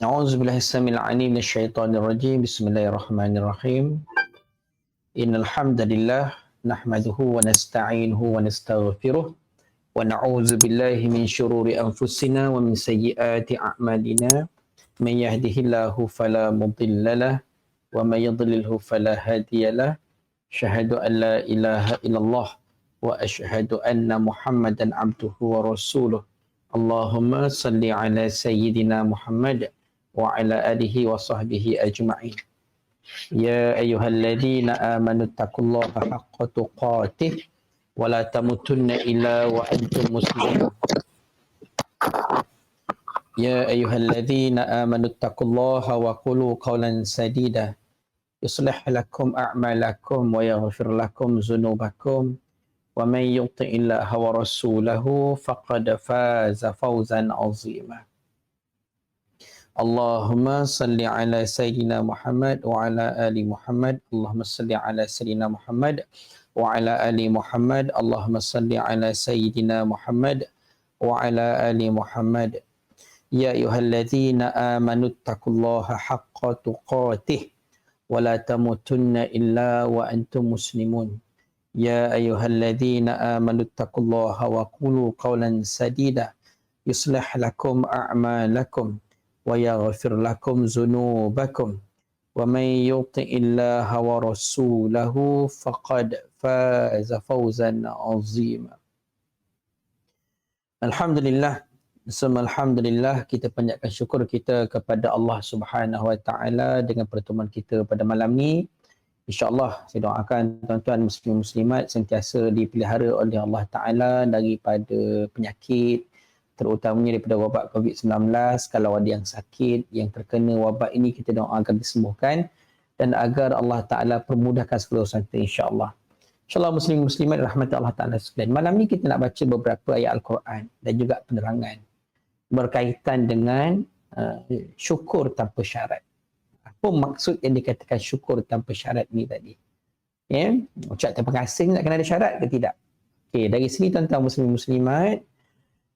A'udzubillahi samil alim minasyaitonir rajim. Bismillahirrahmanirrahim. Innal hamdalillah nahmaduhu wa nasta'inuhu wa nastaghfiruh wa na'udzu billahi min syururi anfusina wa min sayyiati a'malina. May yahdihillahu fala mudhillalah wa may yudlilhu fala hadiyalah. Syahadu an la ilaha illallah wa asyhadu anna Muhammadan abduhu wa rasuluh. Allahumma salli ala sayyidina Muhammad wa ala alihi wa sahbihi ajma'in. Ya ayyuhalladzina amanu taqullaha haqqa tuqatih wa la tamutunna illa wa antum muslimun. Ya ayyuhalladzina amanu taqullaha wa qulu qawlan sadida yuslih lakum a'malakum wa yaghfir lakum dhunubakum wa man yuti'illaha wa rasulahu faqad faza fawzan 'azima. Allahumma salli ala Sayyidina Muhammad wa ala ali Muhammad. Allahumma salli ala Sayyidina Muhammad wa ala ali Muhammad. Allahumma salli ala Sayyidina Muhammad wa ala ali Muhammad. Ya ayyuhalladzina amanu taqullaha haqqa tuqatih wa la tamutunna illa wa antum muslimun. Ya ayyuhalladzina amanu taqullaha wa qulu qawlan sadida yuslih lakum a'malakum wa yaghfir lakum dhunubakum wa may yuti'illaha wa rasulahu faqad faza fawzan 'azima. Alhamdulillah, alhamdulillah, kita panjatkan syukur kita kepada Allah Subhanahu wa taala dengan pertemuan kita pada malam ni. InsyaAllah saya doakan tuan-tuan muslim muslimat sentiasa dipelihara oleh Allah Taala daripada penyakit, terutamanya daripada wabak COVID-19. Kalau ada yang sakit, yang terkena wabak ini, kita doa agar disembuhkan dan agar Allah Ta'ala permudahkan segala urusan kita, insyaAllah. InsyaAllah muslim-muslimat rahmat Allah Ta'ala sekalian. Malam ni kita nak baca beberapa ayat Al-Quran dan juga penerangan berkaitan dengan syukur tanpa syarat. Apa maksud yang dikatakan syukur tanpa syarat ni tadi? Ya? Ucap terima kasih nak kena ada syarat ke tidak? Okey, dari sini tuan-tuan muslim-muslimat,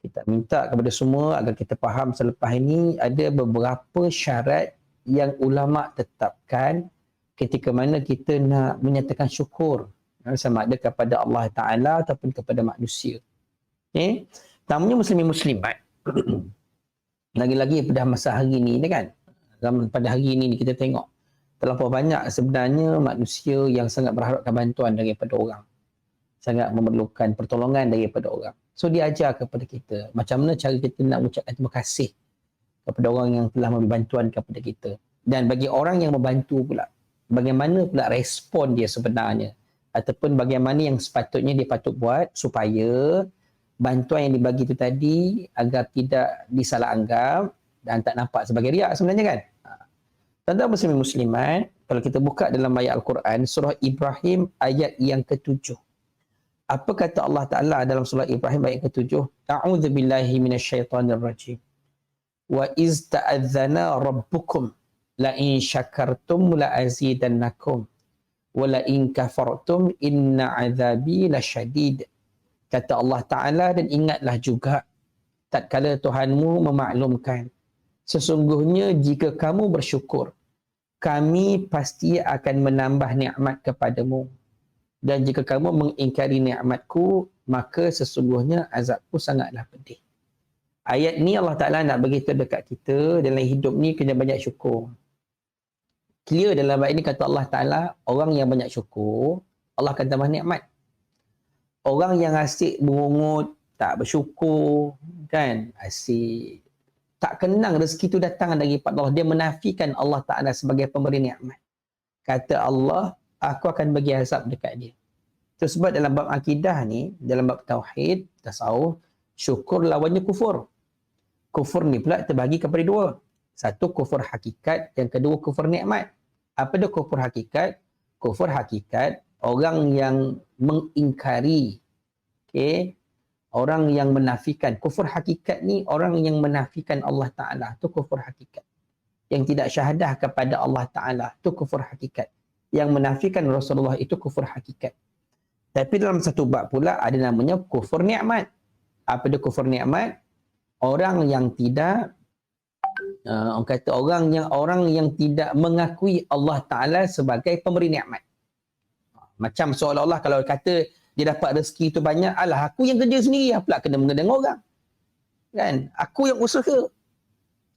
kita minta kepada semua agar kita faham selepas ini ada beberapa syarat yang ulama tetapkan ketika mana kita nak menyatakan syukur sama ada kepada Allah Ta'ala ataupun kepada manusia. Okay? Pertamanya muslimin muslimat. Lagi-lagi pada masa hari ini kan, pada hari ini kita tengok terlampau banyak sebenarnya manusia yang sangat berharapkan bantuan daripada orang, sangat memerlukan pertolongan daripada orang. So dia ajar kepada kita macam mana cara kita nak mengucapkan terima kasih kepada orang yang telah memberi bantuan kepada kita. Dan bagi orang yang membantu pula, bagaimana pula respon dia sebenarnya, ataupun bagaimana yang sepatutnya dia patut buat supaya bantuan yang dibagi itu tadi agar tidak disalah anggap dan tak nampak sebagai riak sebenarnya kan. Tuan-tuan muslimin muslimat, kalau kita buka dalam ayat Al-Quran surah Ibrahim ayat yang ke-7. Apa kata Allah Ta'ala dalam surah Ibrahim ayat ke-7? A'udzu billahi minasyaitonir rajim. Wa iz ta'adzana rabbukum la in syakartum la azidannakum wa la in kafartum inna 'adzabi lasyadid. Kata Allah Ta'ala, dan ingatlah juga tatkala Tuhanmu memaklumkan, sesungguhnya jika kamu bersyukur, kami pasti akan menambah nikmat kepadamu. Dan jika kamu mengingkari nikmatku, maka sesungguhnya azabku sangatlah pedih. Ayat ni Allah Ta'ala nak beritahu dekat kita, dalam hidup ni kena banyak syukur. Clear dalam ayat ni kata Allah Ta'ala, orang yang banyak syukur, Allah akan tambah nikmat. Orang yang asyik berungut, tak bersyukur, kan, asyik tak kenang rezeki itu datang daripada Allah, dia menafikan Allah Ta'ala sebagai pemberi nikmat. Kata Allah, aku akan bagi azab dekat dia. Itu sebab dalam bab akidah ni, dalam bab tauhid, tasawuf, syukur lawannya kufur. Kufur ni pula terbagi kepada dua. Satu kufur hakikat, yang kedua kufur nikmat. Apa dia kufur hakikat? Kufur hakikat, orang yang mengingkari, okay? Orang yang menafikan. Kufur hakikat ni orang yang menafikan Allah Ta'ala, itu kufur hakikat. Yang tidak syahadah kepada Allah Ta'ala, itu kufur hakikat. Yang menafikan Rasulullah, itu kufur hakikat. Tapi dalam satu bab pula ada namanya kufur nikmat. Apa dia kufur nikmat? Orang yang tidak Orang kata orang yang tidak mengakui Allah Ta'ala sebagai pemberi nikmat. Macam seolah-olah kalau kata dia dapat rezeki itu banyak, alah aku yang kerja sendiri, apa pula kena mengenang orang. Kan? Aku yang usaha.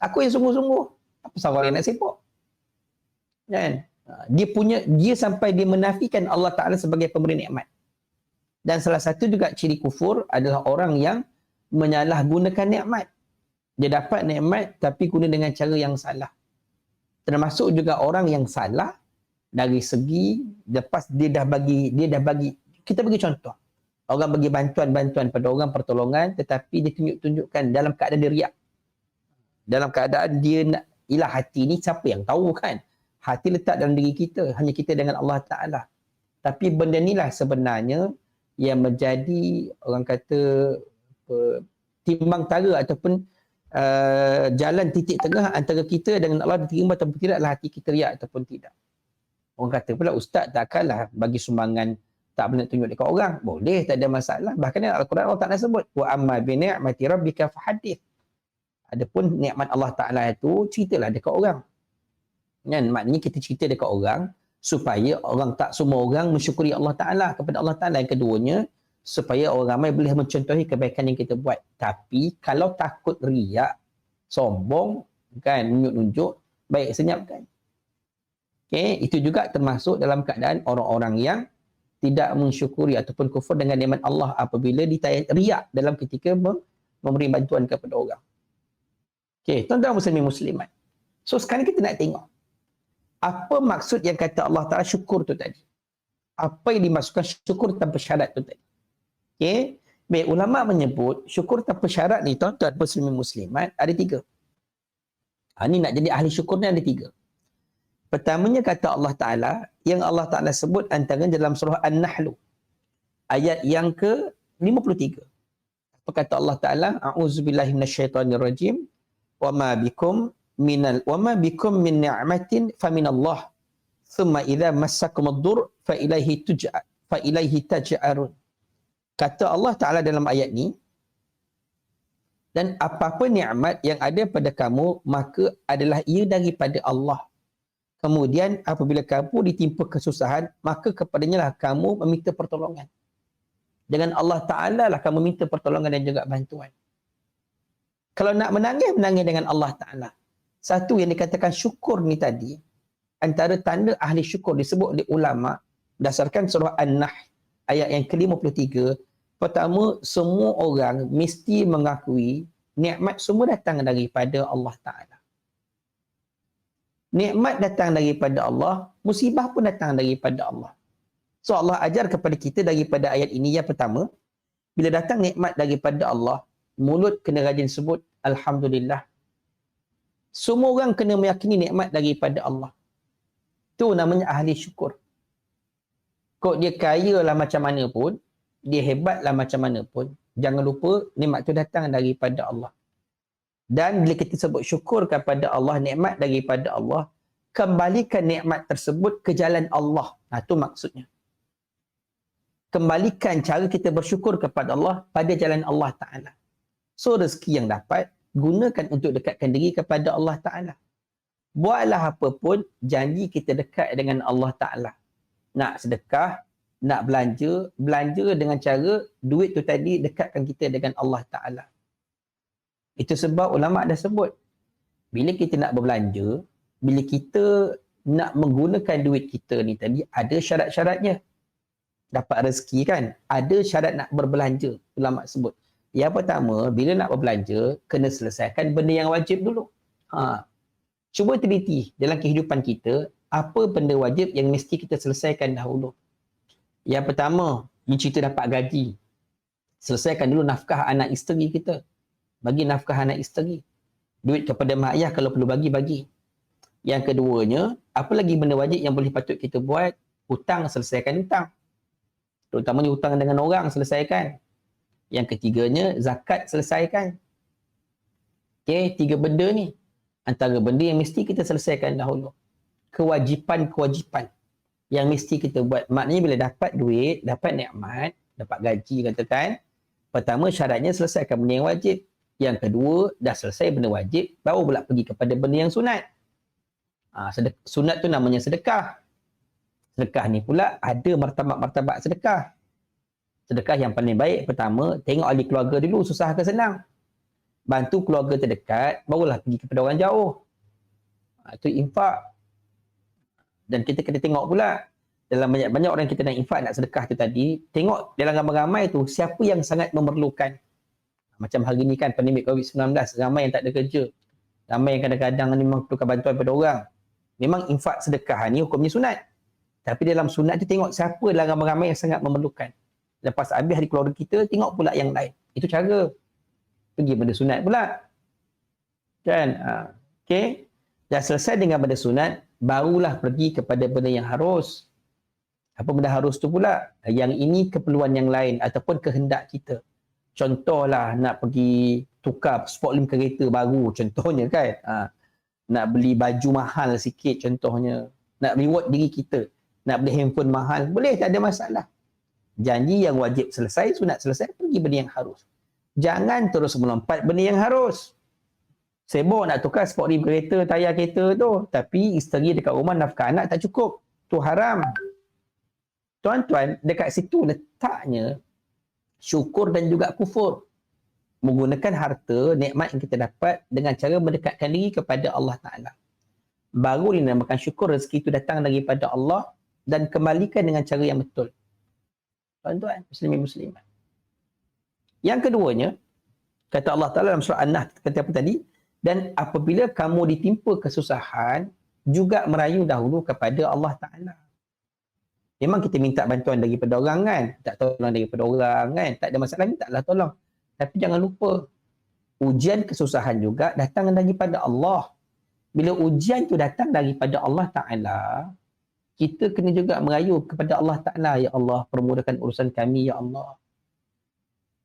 Aku yang sungguh-sungguh. Apa sahaja yang nak sibuk. Kan? Dia sampai dia menafikan Allah Ta'ala sebagai pemberi nikmat. Dan salah satu juga ciri kufur adalah orang yang menyalahgunakan nikmat. Dia dapat nikmat tapi guna dengan cara yang salah. Termasuk juga orang yang salah dari segi lepas dia dah bagi, kita bagi contoh. Orang bagi bantuan pada orang, pertolongan, tetapi dia tunjukkan dalam keadaan dia riak. Dalam keadaan dia nak, ilah hati ni siapa yang tahu kan? Hati letak dalam diri kita, hanya kita dengan Allah Ta'ala. Tapi benda inilah sebenarnya yang menjadi orang kata timbang tara ataupun jalan titik tengah antara kita dengan Allah diterima ataupun tidaklah hati kita riak ataupun tidak. Orang kata pula ustaz takkanlah bagi sumbangan tak boleh tunjuk dekat orang. Boleh, tak ada masalah. Bahkan dalam Al-Quran Allah Ta'ala sebut wa amma bi ni'mati rabbika fahaddith. Adapun nikmat Allah Ta'ala itu ceritalah dekat orang. Kan? Maknanya kita cerita dekat orang supaya orang tak semua orang mensyukuri Allah Ta'ala kepada Allah Ta'ala. Yang keduanya, supaya orang ramai boleh mencontohi kebaikan yang kita buat. Tapi kalau takut riak, sombong, kan, nunjuk-nunjuk, baik senyapkan. Okay? Itu juga termasuk dalam keadaan orang-orang yang tidak mensyukuri ataupun kufur dengan nikmat Allah apabila riak dalam ketika memberi bantuan kepada orang. Okay, tuan-tuan muslimin muslimat. So sekarang kita nak tengok apa maksud yang kata Allah Ta'ala syukur tu tadi. Apa yang dimaksudkan syukur tanpa syarat tu tadi. Okay. Baik, ulama menyebut syukur tanpa syarat ni tuan-tuan muslimin muslimat ada 3. Ni nak jadi ahli syukur ni ada 3. Pertamanya kata Allah Ta'ala, yang Allah Ta'ala sebut antara dalam surah An-Nahl. Ayat yang ke-53. Apa kata Allah Ta'ala? A'udzubillahi minasyaitonirrajim. Wa ma bikum min ni'matin faminallah. Thumma idza massakumud-dur fa ilaihi taj'arun. Kata Allah Ta'ala dalam ayat ni, dan apa-apa nikmat yang ada pada kamu, maka adalah ia daripada Allah. Kemudian apabila kamu ditimpa kesusahan, maka kepadanya lah kamu meminta pertolongan. Dengan Allah Ta'ala lah kamu minta pertolongan dan juga bantuan. Kalau nak menangis, menangis dengan Allah Ta'ala. Satu yang dikatakan syukur ni tadi, antara tanda ahli syukur disebut oleh ulama, berdasarkan surah An-Nahl, ayat yang ke-53, pertama, semua orang mesti mengakui nikmat semua datang daripada Allah Ta'ala. Nikmat datang daripada Allah, musibah pun datang daripada Allah. So Allah ajar kepada kita daripada ayat ini yang pertama, bila datang nikmat daripada Allah, mulut kena rajin sebut Alhamdulillah. Semua orang kena meyakini nikmat daripada Allah. Itu namanya ahli syukur. Kok dia kaya lah macam mana pun, dia hebat lah macam mana pun, jangan lupa nikmat itu datang daripada Allah. Dan bila kita sebut syukur kepada Allah, nikmat daripada Allah, kembalikan nikmat tersebut ke jalan Allah. Itu maksudnya. Kembalikan cara kita bersyukur kepada Allah pada jalan Allah Ta'ala. So rezeki yang dapat, gunakan untuk dekatkan diri kepada Allah Ta'ala. Buatlah apa pun, janji kita dekat dengan Allah Ta'ala. Nak sedekah, nak belanja, belanja dengan cara duit tu tadi dekatkan kita dengan Allah Ta'ala. Itu sebab ulama' dah sebut, bila kita nak berbelanja, bila kita nak menggunakan duit kita ni tadi, ada syarat-syaratnya. Dapat rezeki kan? Ada syarat nak berbelanja, ulama' sebut. Yang pertama, bila nak berbelanja, kena selesaikan benda yang wajib dulu. Cuba teliti dalam kehidupan kita, apa benda wajib yang mesti kita selesaikan dahulu. Yang pertama, cerita dapat gaji. Selesaikan dulu nafkah anak isteri kita. Bagi nafkah anak isteri. Duit kepada mak ayah kalau perlu bagi. Yang keduanya, apa lagi benda wajib yang boleh patut kita buat? Hutang, selesaikan hutang. Terutamanya hutang dengan orang, selesaikan. Yang ketiganya, zakat, selesaikan. Okay, 3 benda ni. Antara benda yang mesti kita selesaikan dahulu. Kewajipan-kewajipan yang mesti kita buat. Maknanya bila dapat duit, dapat nikmat, dapat gaji katakan, pertama syaratnya selesaikan benda yang wajib. Yang kedua, dah selesai benda wajib, baru pula pergi kepada benda yang sunat. Sunat tu namanya sedekah. Sedekah ni pula ada martabat-martabat sedekah. Sedekah yang paling baik, pertama, tengok ahli keluarga dulu, susah ke senang. Bantu keluarga terdekat, barulah pergi kepada orang jauh. Itu infak. Dan kita kena tengok pula, dalam banyak-banyak orang kita nak infak, nak sedekah tu tadi, tengok dalam ramai-ramai tu, siapa yang sangat memerlukan. Macam hari ni kan, pandemik COVID-19, ramai yang tak ada kerja. Ramai yang kadang-kadang memang perlukan bantuan pada orang. Memang infak sedekah ni hukumnya sunat. Tapi dalam sunat tu tengok siapa dalam ramai-ramai yang sangat memerlukan. Lepas habis hari keluarga kita, tengok pula yang lain. Itu cara. Pergi benda sunat pula. Kan? Okay. Dah selesai dengan benda sunat, barulah pergi kepada benda yang harus. Apa benda harus tu pula? Yang ini keperluan yang lain ataupun kehendak kita. Contohlah nak pergi tukar sport lim kereta baru contohnya kan. Nak beli baju mahal sikit contohnya. Nak reward diri kita. Nak beli handphone mahal. Boleh, tak ada masalah. Janji yang wajib selesai, sunat selesai, pergi benda yang harus. Jangan terus melompat benda yang harus. Sibuk nak tukar sport rim kereta, tayar kereta tu. Tapi isteri dekat rumah nafkah anak tak cukup. Tu haram. Tuan-tuan, dekat situ letaknya syukur dan juga kufur. Menggunakan harta, nikmat yang kita dapat dengan cara mendekatkan diri kepada Allah Ta'ala. Baru dinamakan syukur rezeki itu datang daripada Allah dan kembalikan dengan cara yang betul. Tuan-tuan, muslimin muslimat. Yang keduanya, kata Allah Ta'ala dalam surah An-Nahl, kata apa tadi? Dan apabila kamu ditimpa kesusahan, juga merayu dahulu kepada Allah Ta'ala. Memang kita minta bantuan daripada orang kan? Tak tolong daripada orang kan? Tak ada masalah, mintalah tolong. Tapi jangan lupa, ujian kesusahan juga datang daripada Allah. Bila ujian tu datang daripada Allah Ta'ala, kita kena juga merayu kepada Allah Ta'ala. Ya Allah, permudahkan urusan kami, Ya Allah.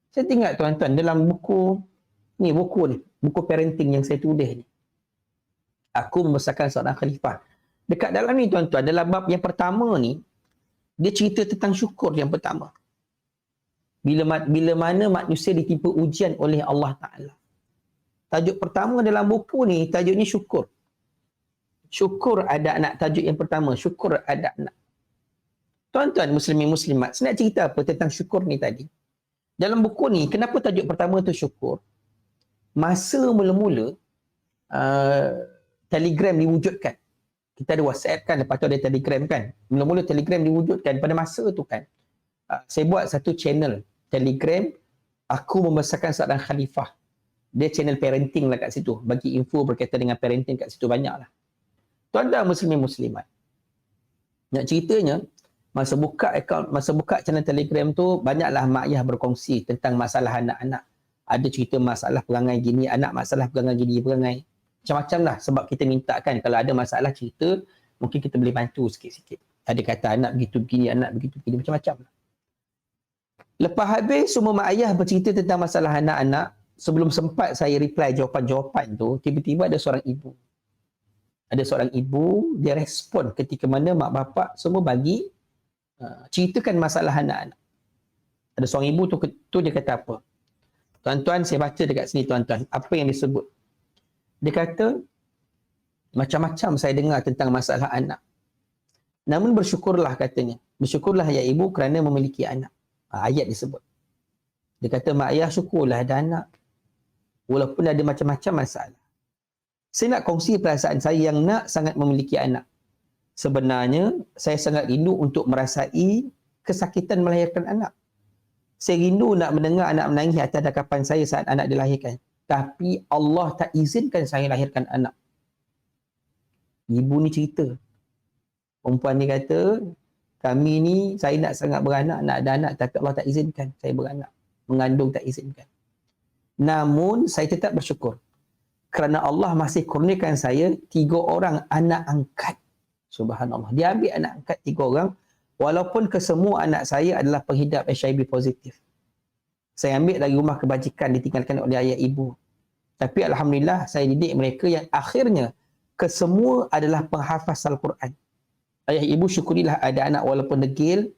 Saya tengok tuan-tuan, dalam buku ni, buku parenting yang saya tulis ni. Aku membesarkan seorang khalifah. Dekat dalam ni tuan-tuan, dalam bab yang pertama ni, dia cerita tentang syukur yang pertama. Bila mana manusia ditimpa ujian oleh Allah Ta'ala. Tajuk pertama dalam buku ni, tajuknya syukur. Syukur ada anak, tajuk yang pertama. Syukur ada anak. Tuan-tuan muslimin muslimat, saya nak cerita apa tentang syukur ni tadi. Dalam buku ni, kenapa tajuk pertama tu syukur? Masa mula-mula, Telegram diwujudkan. Kita ada WhatsApp kan, lepas tu ada Telegram kan. Mula-mula Telegram diwujudkan. Pada masa tu kan, saya buat satu channel Telegram, aku membesarkan seorang khalifah. Dia channel parenting lah kat situ. Bagi info berkaitan dengan parenting kat situ banyak lah. Tuan-tuan muslimin muslimat. Nak ceritanya, masa buka channel Telegram tu, banyaklah mak ayah berkongsi tentang masalah anak-anak. Ada cerita masalah perangai gini, anak masalah perangai gini, perangai. Macam-macam lah sebab kita minta kan kalau ada masalah cerita, mungkin kita boleh bantu sikit-sikit. Ada kata anak begitu begini, anak begitu begini, macam-macam lah. Lepas habis semua mak ayah bercerita tentang masalah anak-anak, sebelum sempat saya reply jawapan-jawapan tu, tiba-tiba ada seorang ibu. Ada seorang ibu, dia respon ketika mana mak bapak semua bagi ceritakan masalah anak-anak. Ada seorang ibu tu dia kata apa? Tuan-tuan, saya baca dekat sini tuan-tuan, apa yang disebut. Dia kata, macam-macam saya dengar tentang masalah anak. Namun bersyukurlah katanya. Bersyukurlah ya ibu kerana memiliki anak. Ayat disebut. Dia kata, mak ayah syukurlah ada anak. Walaupun ada macam-macam masalah. Saya nak kongsi perasaan saya yang nak sangat memiliki anak. Sebenarnya, saya sangat rindu untuk merasai kesakitan melahirkan anak. Saya rindu nak mendengar anak menangis atas dakapan saya saat anak dilahirkan. Tapi Allah tak izinkan saya lahirkan anak. Ibu ni cerita. Perempuan ni kata, kami ni, saya nak sangat beranak, nak ada anak, tapi Allah tak izinkan saya beranak. Mengandung tak izinkan. Namun, saya tetap bersyukur. Kerana Allah masih kurniakan saya 3 orang anak angkat. Subhanallah. Dia ambil anak angkat 3 orang, walaupun kesemua anak saya adalah pengidap HIV positif. Saya ambil dari rumah kebajikan ditinggalkan oleh ayah ibu. Tapi Alhamdulillah saya didik mereka yang akhirnya kesemua adalah penghafaz Al-Quran. Ayah ibu syukurilah ada anak walaupun degil.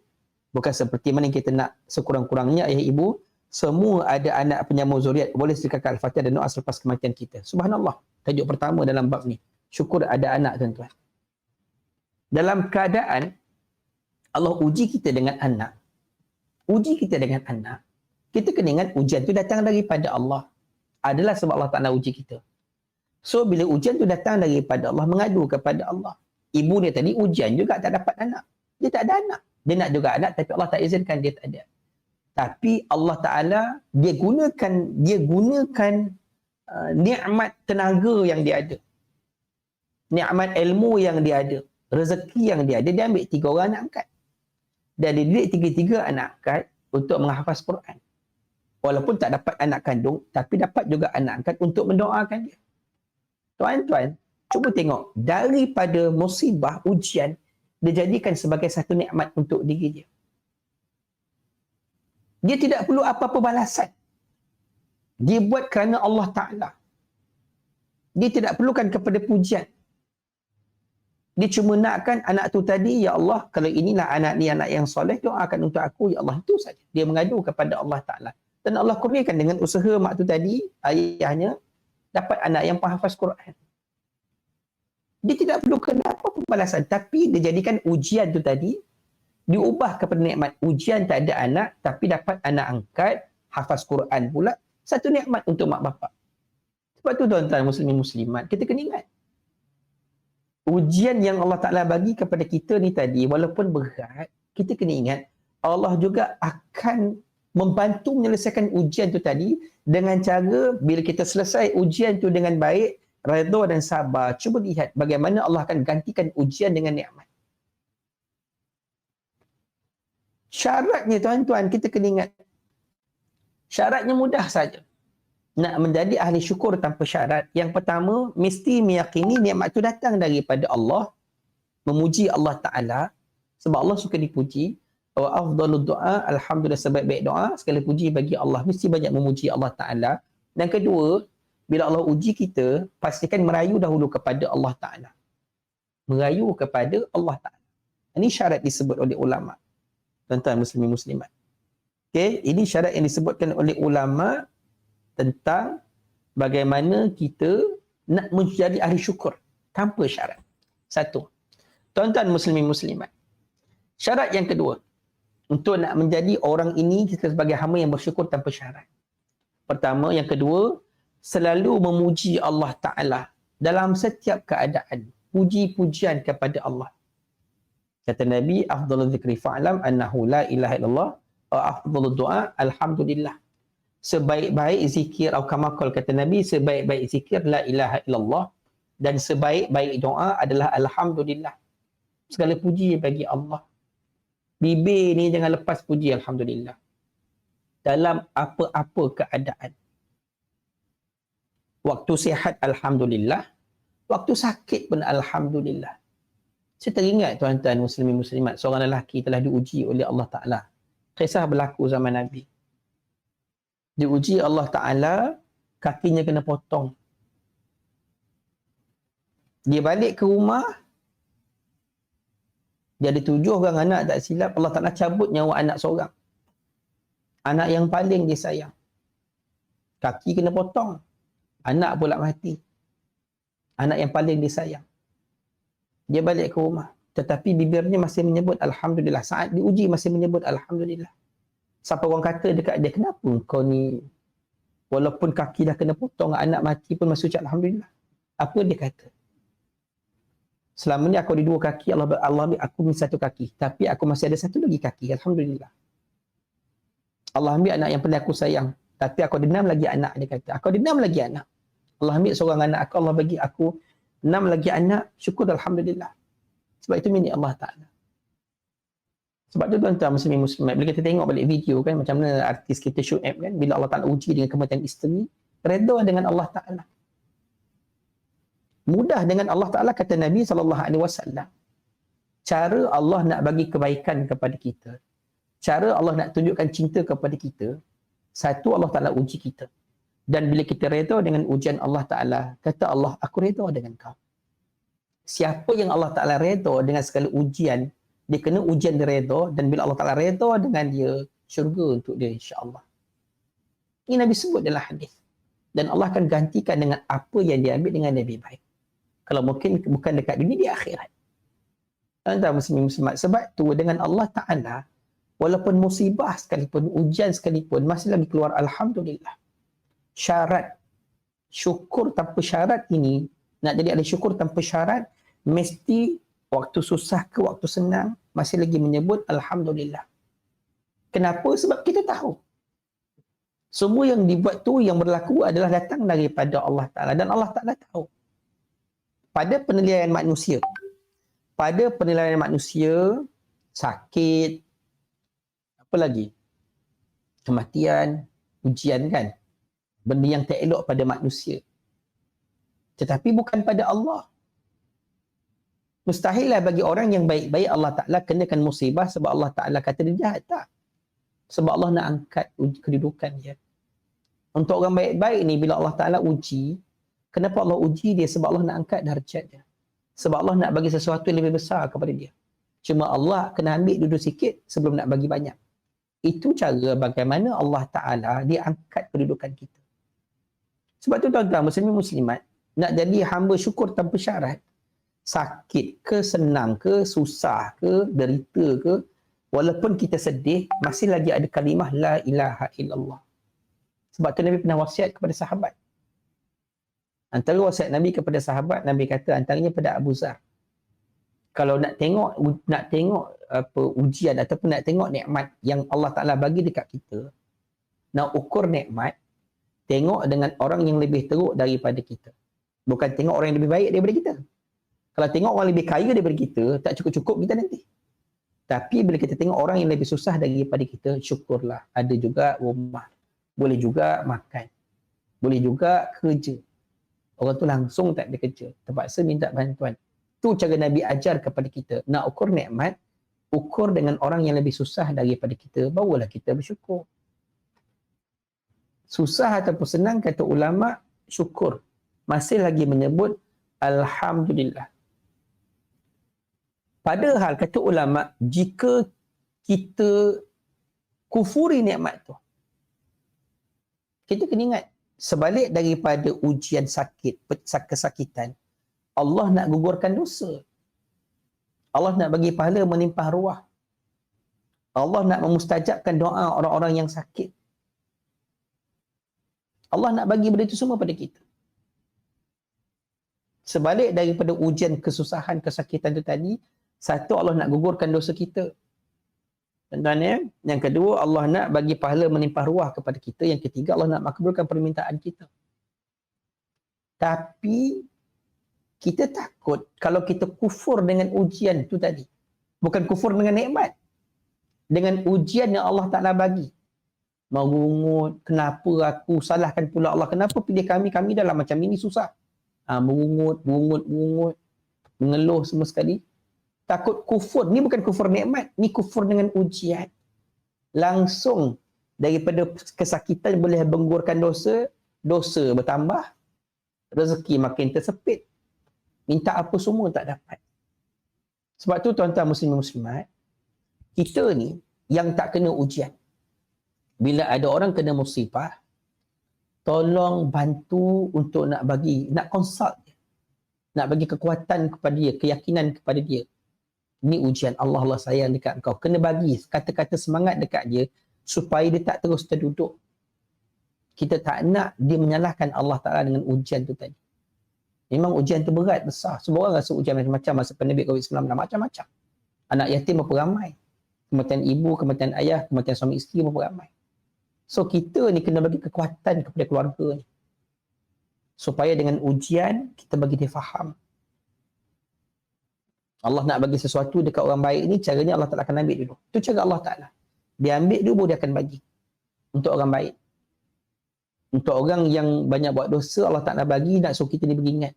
Bukan seperti mana kita nak, sekurang-kurangnya ayah ibu Semua ada anak penyambung zuriat, boleh sedekahkan Al-Fatihah dan doa selepas kematian kita. Subhanallah. Tajuk pertama dalam bab ni. Syukur ada anak, tuan-tuan. Dalam keadaan Allah uji kita dengan anak, kita kena ingat ujian tu datang daripada Allah. Adalah sebab Allah Ta'ala uji kita. So, bila ujian tu datang daripada Allah, mengadu kepada Allah. Ibu dia tadi ujian juga tak dapat anak. Dia tak ada anak. Dia nak juga anak, tapi Allah tak izinkan dia tak ada. Tapi Allah Ta'ala, dia gunakan nikmat tenaga yang dia ada. Nikmat ilmu yang dia ada. Rezeki yang dia ada. Dia ambil 3 orang anak angkat. Dan dia didik 3-3 anak angkat untuk menghafaz Quran. Walaupun tak dapat anak kandung, tapi dapat juga anak angkat untuk mendoakan dia. Tuan-tuan, cuba tengok. Daripada musibah, ujian, dia jadikan sebagai satu nikmat untuk diri dia. Dia tidak perlu apa-apa balasan. Dia buat kerana Allah Ta'ala. Dia tidak perlukan kepada pujian. Dia cuma nakkan anak tu tadi, ya Allah, kalau inilah anak ni anak yang soleh, doakan untuk aku, ya Allah, itu saja. Dia mengadu kepada Allah Ta'ala. Dan Allah kurniakan dengan usaha mak tu tadi, ayahnya, dapat anak yang penghafaz Quran. Dia tidak perlukan apa-apa balasan. Tapi dia jadikan ujian tu tadi, diubah kepada nikmat. Ujian tak ada anak, tapi dapat anak angkat, hafaz Quran pula. Satu nikmat untuk mak bapak. Sebab tu tuan-tuan muslimin muslimat, kita kena ingat. Ujian yang Allah Ta'ala bagi kepada kita ni tadi, walaupun berat, kita kena ingat, Allah juga akan membantu menyelesaikan ujian tu tadi dengan cara bila kita selesai ujian tu dengan baik, redha dan sabar. Cuba lihat bagaimana Allah akan gantikan ujian dengan nikmat. Syaratnya tuan-tuan, kita kena ingat. Syaratnya mudah saja. Nak menjadi ahli syukur tanpa syarat. Yang pertama, mesti meyakini nikmat itu datang daripada Allah. Memuji Allah Ta'ala. Sebab Allah suka dipuji. Wa afdalud doa, alhamdulillah, sebaik-baik doa. Segala puji bagi Allah. Mesti banyak memuji Allah Ta'ala. Dan kedua, bila Allah uji kita, pastikan merayu dahulu kepada Allah Ta'ala. Merayu kepada Allah Ta'ala. Ini syarat disebut oleh ulama. Tuan-tuan muslimin muslimat. Okay, ini syarat yang disebutkan oleh ulama tentang bagaimana kita nak menjadi ahli syukur tanpa syarat. Satu. Tuan-tuan muslimin muslimat. Syarat yang kedua, untuk nak menjadi orang ini kita sebagai hamba yang bersyukur tanpa syarat. Pertama, yang kedua, selalu memuji Allah Ta'ala dalam setiap keadaan. Puji-pujian kepada Allah. Kata Nabi, afdalul zikri fa'lam annahu la ilaha illallah wa afdalud du'a alhamdulillah. Sebaik-baik zikir, atau kamakal kata Nabi, sebaik-baik zikir la ilaha illallah, dan sebaik-baik doa adalah alhamdulillah. Segala puji bagi Allah. Bibir ni jangan lepas puji alhamdulillah. Dalam apa-apa keadaan. Waktu sihat alhamdulillah, waktu sakit pun alhamdulillah. Saya teringat tuan-tuan muslimin muslimat, seorang lelaki telah diuji oleh Allah Ta'ala. Kisah berlaku zaman Nabi. Diuji Allah Ta'ala, kakinya kena potong. Dia balik ke rumah, dia ada 7 orang anak tak silap, Allah Ta'ala cabut nyawa anak seorang. Anak yang paling dia sayang. Kaki kena potong. Anak pula mati. Anak yang paling dia sayang. Dia balik ke rumah. Tetapi bibirnya masih menyebut alhamdulillah. Saat diuji masih menyebut alhamdulillah. Siapa orang kata dekat dia, kenapa kau ni walaupun kaki dah kena potong, anak mati pun masih ucap alhamdulillah. Apa dia kata? Selama ni aku ada 2 kaki, Allah ambil aku ni 1 kaki. Tapi aku masih ada 1 lagi kaki, alhamdulillah. Allah ambil anak yang paling aku sayang. Tapi aku ada 6 lagi anak, dia kata. Aku ada 6 lagi anak. Allah ambil seorang anak aku, Allah bagi aku 6 lagi anak, syukur alhamdulillah. Sebab itu milik Allah Ta'ala. Sebab tu tuan-tuan muslimin muslimat, bila kita tengok balik video kan, macam mana artis kita Syuaib kan, bila Allah Ta'ala uji dengan kematian isteri, redha dengan Allah Ta'ala. Mudah dengan Allah Ta'ala, kata Nabi SAW. Cara Allah nak bagi kebaikan kepada kita, cara Allah nak tunjukkan cinta kepada kita, satu, Allah Ta'ala uji kita. Dan bila kita redha dengan ujian Allah Ta'ala, kata Allah, aku redha dengan kau. Siapa yang Allah Ta'ala redha dengan segala ujian, dia kena ujian dia redha, dan bila Allah Ta'ala redha dengan dia, syurga untuk dia insya-Allah. Ini Nabi sebut dalam hadis. Dan Allah akan gantikan dengan apa yang dia ambil dengan lebih baik. Kalau mungkin bukan dekat dunia, di akhirat. Tuan-tuan muslimat. Sebab tu dengan Allah Ta'ala, walaupun musibah sekalipun, ujian sekalipun, masih lagi keluar Alhamdulillah. Syarat syukur tanpa syarat ini, nak jadi ahli syukur tanpa syarat, mesti waktu susah ke waktu senang, masih lagi menyebut Alhamdulillah. Kenapa? Sebab kita tahu. Semua yang dibuat tu, yang berlaku adalah datang daripada Allah Ta'ala. Dan Allah Ta'ala tahu. Pada penilaian manusia, sakit, apa lagi? Kematian, ujian kan? Benda yang tak elok pada manusia. Tetapi bukan pada Allah. Mustahillah bagi orang yang baik-baik Allah Ta'ala kenakan musibah sebab Allah Ta'ala kata dia jahat. Tak. Sebab Allah nak angkat kedudukan dia. Untuk orang baik-baik ni, bila Allah Ta'ala uji, kenapa Allah uji dia? Sebab Allah nak angkat darjat dia. Sebab Allah nak bagi sesuatu yang lebih besar kepada dia. Cuma Allah kena ambil dulu sikit sebelum nak bagi banyak. Itu cara bagaimana Allah Ta'ala dia angkat kedudukan kita. Sebab tu tuan-tuan muslimin muslimat, nak jadi hamba syukur tanpa syarat, sakit ke, senang ke, susah ke, derita ke, walaupun kita sedih, masih lagi ada kalimah la ilaha illallah. Sebab tu Nabi pernah wasiat kepada sahabat. Antara wasiat Nabi kepada sahabat, Nabi kata antaranya pada Abu Zar. Kalau nak tengok apa ujian ataupun nak tengok nikmat yang Allah Ta'ala bagi dekat kita, nak ukur nikmat, tengok dengan orang yang lebih teruk daripada kita. Bukan tengok orang yang lebih baik daripada kita. Kalau tengok orang lebih kaya daripada kita, tak cukup-cukup kita nanti. Tapi bila kita tengok orang yang lebih susah daripada kita, syukurlah. Ada juga rumah. Boleh juga makan. Boleh juga kerja. Orang tu langsung tak ada kerja. Terpaksa minta bantuan. Tu cara Nabi ajar kepada kita. Nak ukur nikmat, ukur dengan orang yang lebih susah daripada kita. Barulah kita bersyukur. Susah ataupun senang, kata ulama, syukur. Masih lagi menyebut Alhamdulillah. Padahal kata ulama, jika kita kufuri nikmat tu, kita kena ingat, sebalik daripada ujian sakit, kesakitan, Allah nak gugurkan dosa. Allah nak bagi pahala menimpah ruah. Allah nak memustajabkan doa orang-orang yang sakit. Allah nak bagi benda itu semua pada kita. Sebalik daripada ujian kesusahan, kesakitan itu tadi, satu, Allah nak gugurkan dosa kita. Dan yang kedua, Allah nak bagi pahala menimpah ruah kepada kita. Yang ketiga, Allah nak makbulkan permintaan kita. Tapi kita takut kalau kita kufur dengan ujian itu tadi. Bukan kufur dengan nikmat. Dengan ujian yang Allah Ta'ala bagi. Merungut, kenapa aku salahkan pula Allah? Kenapa pilih kami dalam macam ini susah? Merungut, mengeluh semua sekali. Takut kufur. Ni bukan kufur nikmat. Ni kufur dengan ujian. Langsung daripada kesakitan boleh menggugurkan dosa. Dosa bertambah. Rezeki makin tersepit. Minta apa semua tak dapat. Sebab tu tuan-tuan muslimin muslimat, kita ni yang tak kena ujian. Bila ada orang kena musibah, tolong bantu untuk nak consult dia. Nak bagi kekuatan kepada dia, keyakinan kepada dia. Ini ujian Allah sayang dekat kau. Kena bagi kata-kata semangat dekat dia supaya dia tak terus terduduk. Kita tak nak dia menyalahkan Allah Ta'ala dengan ujian tu tadi. Memang ujian tu berat, besar. Semua orang rasa ujian macam-macam masa pandemik COVID-19. Macam-macam. Anak yatim berapa ramai. Kematian ibu, kematian ayah, kematian suami isteri berapa ramai. So kita ni kena bagi kekuatan kepada keluarga ni. Supaya dengan ujian, kita bagi dia faham. Allah nak bagi sesuatu dekat orang baik ni, caranya Allah Ta'ala akan ambil dulu. Itu cara Allah Ta'ala. Dia ambil dulu, baru dia akan bagi. Untuk orang baik. Untuk orang yang banyak buat dosa, Allah Ta'ala bagi, nak suruh kita ni beringat.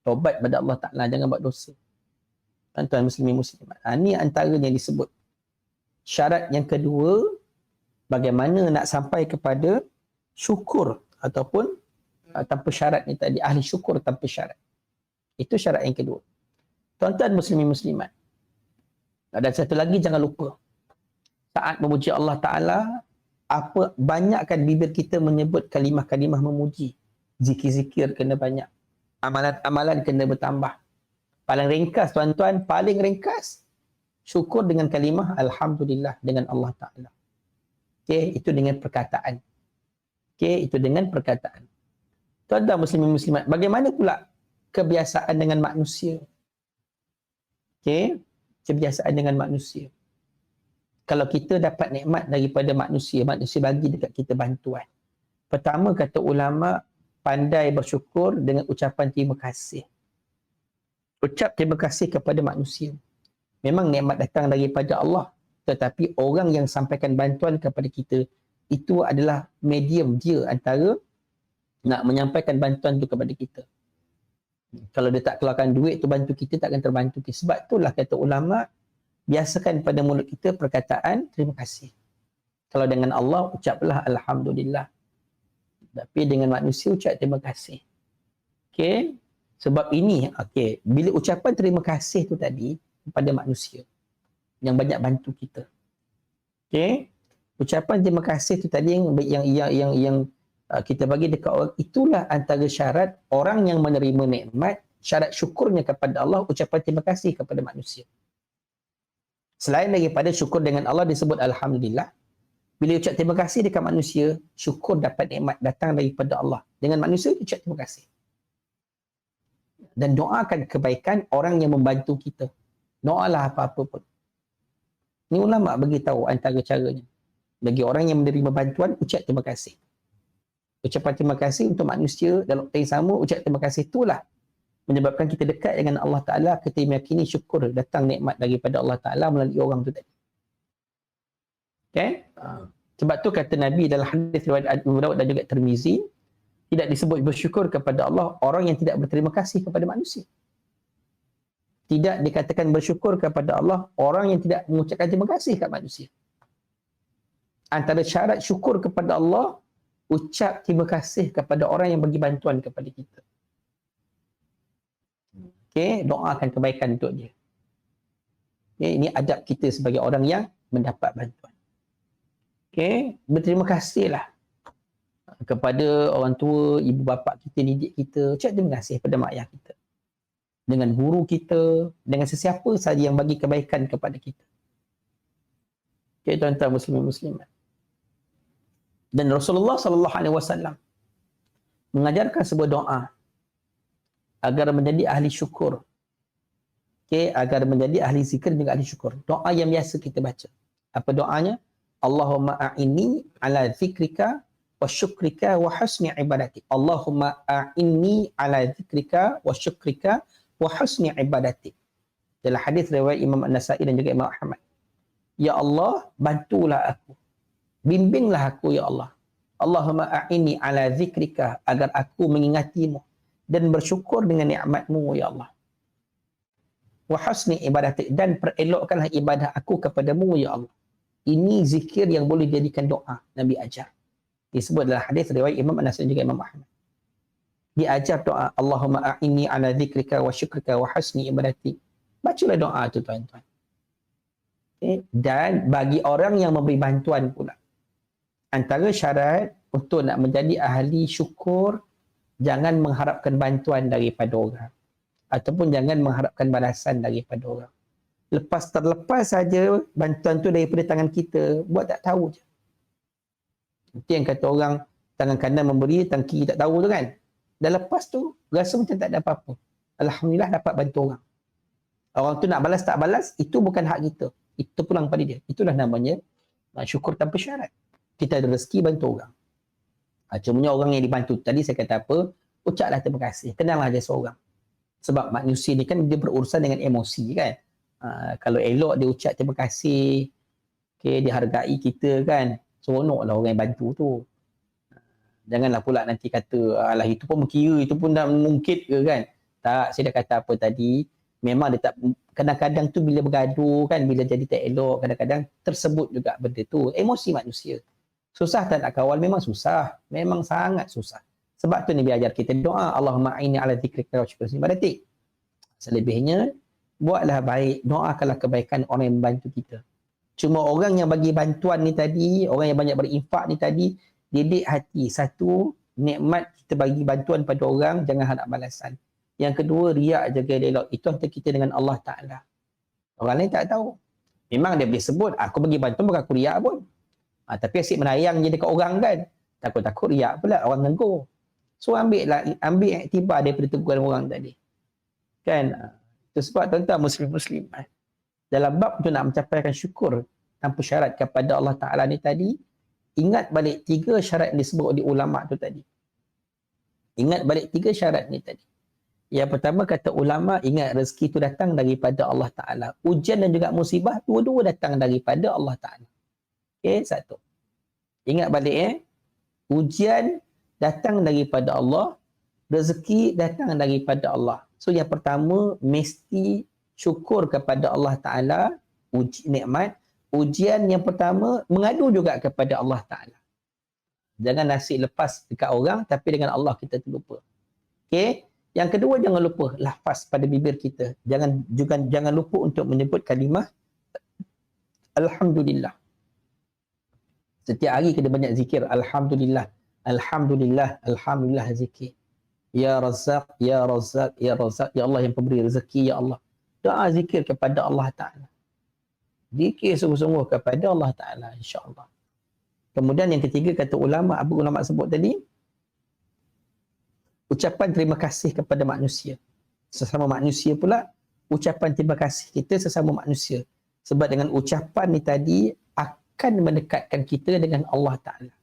Taubat pada Allah Ta'ala, jangan buat dosa. Tuan-tuan muslimin muslimat. Ini antaranya yang disebut. Syarat yang kedua, bagaimana nak sampai kepada syukur ataupun tanpa syarat ni tadi, ahli syukur tanpa syarat. Itu syarat yang kedua. Tuan-tuan muslimin muslimat. Dan satu lagi, jangan lupa. Saat memuji Allah Ta'ala, apa banyakkan bibir kita menyebut kalimah-kalimah memuji. Zikir-zikir kena banyak. Amalan-amalan kena bertambah. Paling ringkas tuan-tuan, paling ringkas syukur dengan kalimah alhamdulillah dengan Allah Taala. Okey, itu dengan perkataan. Okey, itu dengan perkataan. Tuan-tuan muslimin muslimat, bagaimana pula kebiasaan dengan manusia? Okey, kebiasaan dengan manusia. Kalau kita dapat nikmat daripada manusia, manusia bagi dekat kita bantuan. Pertama kata ulama, pandai bersyukur dengan ucapan terima kasih. Ucap terima kasih kepada manusia. Memang nikmat datang daripada Allah, tetapi orang yang sampaikan bantuan kepada kita, itu adalah medium dia antara nak menyampaikan bantuan itu kepada kita. Kalau dia tak keluarkan duit tu bantu kita, tak akan terbantu kita. Sebab itulah kata ulama, biasakan pada mulut kita perkataan terima kasih. Kalau dengan Allah, ucaplah alhamdulillah. Tapi dengan manusia, ucap terima kasih. Okey? Sebab ini, okey, bila ucapan terima kasih tu tadi kepada manusia yang banyak bantu kita. Okey? Ucapan terima kasih tu tadi yang kita bagi dekat orang, itulah antara syarat orang yang menerima nikmat, syarat syukurnya kepada Allah, ucapan terima kasih kepada manusia. Selain daripada syukur dengan Allah disebut alhamdulillah, bila ucap terima kasih dekat manusia, syukur dapat nikmat datang daripada Allah. Dengan manusia ucap terima kasih. Dan doakan kebaikan orang yang membantu kita. Doalah apa-apa pun. Ini ulama bagi tahu antara caranya. Bagi orang yang menerima bantuan, ucap terima kasih. Ucapan terima kasih untuk manusia dalam waktu yang sama, ucap terima kasih itulah menyebabkan kita dekat dengan Allah Ta'ala, kita meyakini syukur datang nikmat daripada Allah Ta'ala melalui orang tu tadi. Okay? Sebab tu kata Nabi dalam hadis riwayat Abu Daud dan juga Tirmizi, tidak disebut bersyukur kepada Allah orang yang tidak berterima kasih kepada manusia. Tidak dikatakan bersyukur kepada Allah orang yang tidak mengucapkan terima kasih kepada manusia. Antara syarat syukur kepada Allah, ucap terima kasih kepada orang yang bagi bantuan kepada kita. Okey, doakan kebaikan untuk dia. Okay, ini adab kita sebagai orang yang mendapat bantuan. Okey, berterima kasihlah kepada orang tua, ibu bapa kita, didik kita. Ucap terima kasih kepada mak ayah kita. Dengan guru kita, dengan sesiapa sahaja yang bagi kebaikan kepada kita. Okey, tuan-tuan muslimin muslimat. Dan Rasulullah sallallahu alaihi wasallam mengajarkan sebuah doa agar menjadi ahli syukur. Okey, agar menjadi ahli zikir juga ahli syukur. Doa yang biasa kita baca. Apa doanya? Allahumma a'inni ala zikrika wa syukrika wa husni ibadati. Allahumma a'inni ala zikrika wa syukrika wa husni ibadati. Dalam hadis riwayat Imam An-Nasa'i dan juga Imam Ahmad. Ya Allah, bantulah aku. Bimbinglah aku ya Allah. Allahumma a'inni ala zikrika, agar aku mengingatimu dan bersyukur dengan nikmatmu ya Allah. Wa husni ibadati, dan perelokkanlah ibadah aku kepadamu ya Allah. Ini zikir yang boleh dijadikan doa, Nabi ajar. Disebut dalam hadis riwayat Imam An-Nasa'i juga Imam Ahmad. Diajar doa Allahumma a'inni ala zikrika wa syukrika wa husni ibadati. Bacalah doa tu tuan-tuan. Okay. Dan bagi orang yang memberi bantuan pula, antara syarat untuk nak menjadi ahli syukur, jangan mengharapkan bantuan daripada orang. Ataupun jangan mengharapkan balasan daripada orang. Terlepas saja bantuan tu daripada tangan kita, buat tak tahu je. Itu yang kata orang, tangan kanan memberi, tangan kiri tak tahu tu kan. Dah lepas tu, rasa macam tak ada apa-apa. Alhamdulillah dapat bantu orang. Orang tu nak balas tak balas, itu bukan hak kita. Itu pulang pada dia. Itulah namanya syukur tanpa syarat. Kita ada rezeki bantu orang. Cumanya orang yang dibantu tadi saya kata apa, ucaplah terima kasih. Kenallah dia seorang. Sebab manusia ni kan dia berurusan dengan emosi kan. Kalau elok dia ucap terima kasih, okay, dihargai kita kan, seronoklah orang yang bantu tu. Janganlah pula nanti kata, alah itu pun mengira, itu pun dah mungkit ke kan. Tak, saya dah kata apa tadi, memang dia tak, kadang-kadang tu bila bergaduh kan, bila jadi tak elok, kadang-kadang tersebut juga benda tu. Emosi manusia. Susah tak nak kawal? Memang susah. Memang sangat susah. Sebab tu Nabi ajar kita doa, Allahumma a'inni ala zikrika wa syukrika ibadatik. Selebihnya, buatlah baik, doakanlah kebaikan orang yang membantu kita. Cuma orang yang bagi bantuan ni tadi, orang yang banyak berinfak ni tadi, didik hati. Satu, nikmat kita bagi bantuan pada orang, jangan harap balasan. Yang kedua, riak, jaga dialog. Itu antara kita dengan Allah Ta'ala. Orang lain tak tahu. Memang dia boleh sebut, aku bagi bantuan bukan aku riak pun. Tapi asyik menayang je dekat orang kan. Takut-takut riak pula, orang negur. So ambil iktibar daripada teguran orang tadi. Kan? Itu sebab tuan-tuan muslim-muslim. Dalam bab untuk nak mencapaikan syukur tanpa syarat kepada Allah Ta'ala ni tadi, ingat balik 3 syarat yang disebut oleh ulama' tu tadi. Ingat balik 3 syarat ni tadi. Yang pertama kata ulama, ingat rezeki itu datang daripada Allah Ta'ala. Ujian dan juga musibah, dua-dua datang daripada Allah Ta'ala. Okey, satu. Ingat balik ujian datang daripada Allah, rezeki datang daripada Allah. So yang pertama, mesti syukur kepada Allah Ta'ala, nikmat. Ujian yang pertama, mengadu juga kepada Allah Ta'ala. Jangan nasib lepas dekat orang, tapi dengan Allah kita terlupa. Okey? Yang kedua, jangan lupa lafaz pada bibir kita. Jangan lupa untuk menyebut kalimah Alhamdulillah. Setiap hari kena banyak zikir. Alhamdulillah. Alhamdulillah. Alhamdulillah zikir. Ya Razzaq, Ya Razzaq, Ya Razzaq. Ya Allah yang pemberi rezeki, Ya Allah. Doa zikir kepada Allah Ta'ala. Zikir sungguh-sungguh kepada Allah Ta'ala, insyaAllah. Kemudian yang ketiga, kata ulama', apa ulama' sebut tadi? Ucapan terima kasih kepada manusia. Sesama manusia pula, ucapan terima kasih kita sesama manusia. Sebab dengan ucapan ni tadi, akan mendekatkan kita dengan Allah Ta'ala.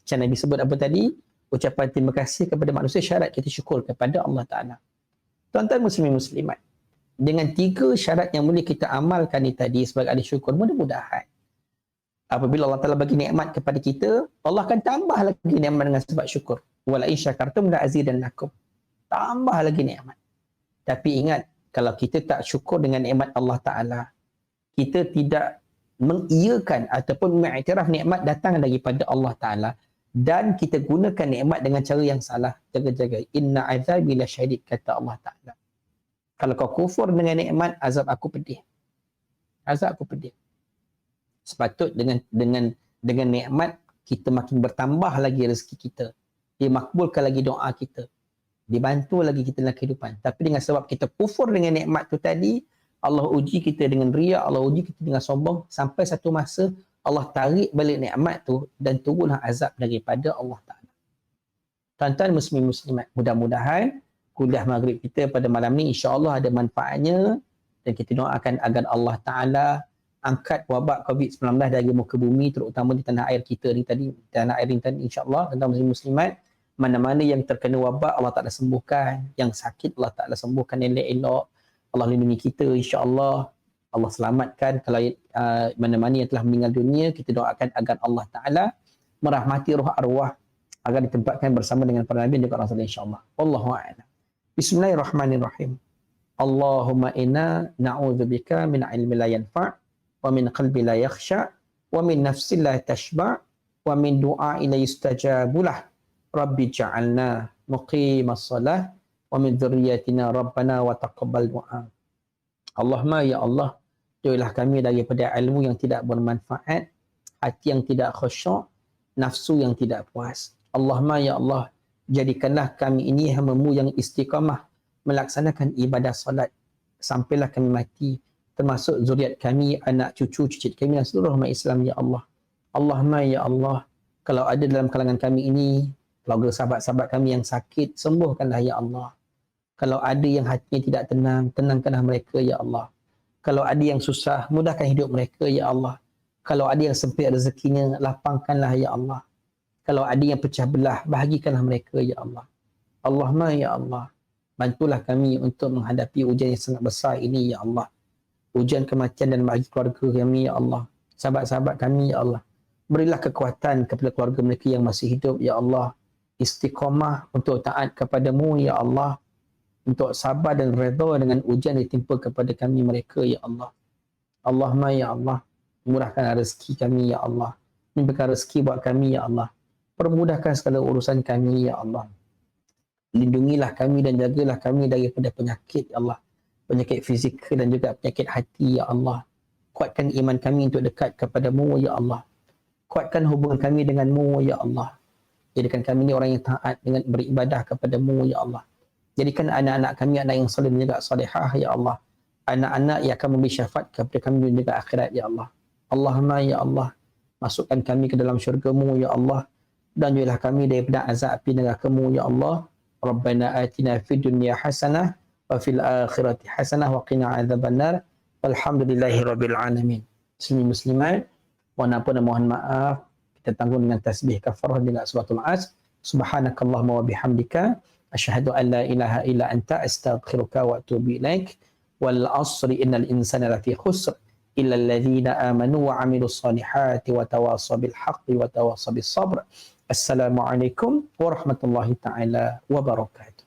Macam Nabi sebut apa tadi? Ucapan terima kasih kepada manusia, syarat kita syukur kepada Allah Ta'ala. Tuan-tuan muslimin muslimat, dengan 3 syarat yang boleh kita amalkan ni tadi sebagai ahli syukur, mudah-mudahan apabila Allah Ta'ala bagi nikmat kepada kita, Allah akan tambah lagi nikmat dengan sebab syukur. Wala in syakartum la azidannakum. Tambah lagi nikmat. Tapi ingat, kalau kita tak syukur dengan nikmat Allah Ta'ala, kita tidak mengiyakan ataupun mengiktiraf nikmat datang daripada Allah Ta'ala, dan kita gunakan nikmat dengan cara yang salah, jaga-jaga. Inna azabi lasyadid, kata Allah Ta'ala. Kalau kau kufur dengan nikmat, azab aku pedih. Azab aku pedih. Sepatut dengan nikmat, kita makin bertambah lagi rezeki kita. Dimakbulkan lagi doa kita. Dibantu lagi kita dalam kehidupan. Tapi dengan sebab kita kufur dengan nikmat tu tadi, Allah uji kita dengan riya, Allah uji kita dengan sombong, sampai satu masa Allah tarik balik nikmat tu dan turunlah azab daripada Allah Ta'ala. Tuan-tuan muslim muslimat, mudah-mudahan kuliah maghrib kita pada malam ni insya-Allah ada manfaatnya, dan kita doakan agar Allah Ta'ala angkat wabak COVID-19 dari muka bumi, terutama di tanah air kita ni tadi, tanah air ni tadi insya-Allah. Tuan-tuan muslim muslimat, mana-mana yang terkena wabak Allah Ta'ala sembuhkan, yang sakit Allah Ta'ala sembuhkan elok-elok, Allah lindungi kita insya-Allah. Allah selamatkan. Kalau mana-mana yang telah meninggal dunia, kita doakan agar Allah Ta'ala merahmati roh arwah agar ditempatkan bersama dengan para nabi dan juga rasul insya-Allah. Wallahu a'lam. Bismillahirrahmanirrahim. Allahumma inna na'udzubika min ilmin la yanfa' wa min qalbi la yakhsha' wa min nafsin la tashba' wa min du'ain la yustajabu lah. Rabbi ja'alna muqimas shalah wa min dzurriyyatina rabbana wa taqabbal du'a. Allahumma ya Allah, jauhilah kami daripada ilmu yang tidak bermanfaat, hati yang tidak khusyuk, nafsu yang tidak puas. Allahumma ya Allah, jadikanlah kami ini hamba-Mu yang istiqamah melaksanakan ibadah salat sampailah kami mati, termasuk zuriat kami, anak cucu, cicit kami dan seluruh umat Islam ya Allah. Allahumma ya Allah, kalau ada dalam kalangan kami ini keluarga sahabat-sahabat kami yang sakit, sembuhkanlah ya Allah. Kalau ada yang hatinya tidak tenang, tenangkanlah mereka ya Allah. Kalau ada yang susah, mudahkan hidup mereka ya Allah. Kalau ada yang sempit rezekinya, lapangkanlah ya Allah. Kalau ada yang pecah belah, bahagikanlah mereka ya Allah. Allahumma ya Allah, bantulah kami untuk menghadapi ujian yang sangat besar ini ya Allah. Ujian kematian dan bagi keluarga kami ya Allah. Sahabat-sahabat kami ya Allah. Berilah kekuatan kepada keluarga mereka yang masih hidup ya Allah. Istiqamah untuk taat kepada-Mu ya Allah. Untuk sabar dan redha dengan ujian yang ditimpa kepada kami mereka ya Allah. Allahumma ya Allah, murahkan rezeki kami ya Allah. Limpahkan rezeki buat kami ya Allah. Permudahkan segala urusan kami ya Allah. Lindungilah kami dan jagalah kami daripada penyakit ya Allah. Penyakit fizikal dan juga penyakit hati ya Allah. Kuatkan iman kami untuk dekat kepadamu, ya Allah. Kuatkan hubungan kami denganmu, ya Allah. Jadikan kami ni orang yang taat dengan beribadah kepadamu, ya Allah. Jadikan anak-anak kami anak yang saleh dan juga salihah, ya Allah. Anak-anak yang akan memberi syafaat kepada kami dan juga akhirat, ya Allah. Allahumma ya Allah, masukkan kami ke dalam syurga-Mu, ya Allah. Dan jualah kami daripada azab api neraka-Mu, ya Allah. Rabbana atina fid dunya hasanah wa fil akhirati hasanah wa qina adzabannar. Walhamdulillahi rabbil alamin. Muslimin-muslimat, mohon ampun dan mohon maaf. Kita tanggung dengan tasbih kafarah dengan suratul As. Subhanakallahumma wa bihamdika asyhadu an la ilaha illa anta astaghfiruka wa atubu ilaik. Wal 'asri innal insana lafi khusr illa alladhina amanu wa 'amilus solihati wa tawasaw bil haqqi wa tawasaw bis sabr. Assalamualaikum warahmatullahi taala wabarakatuh.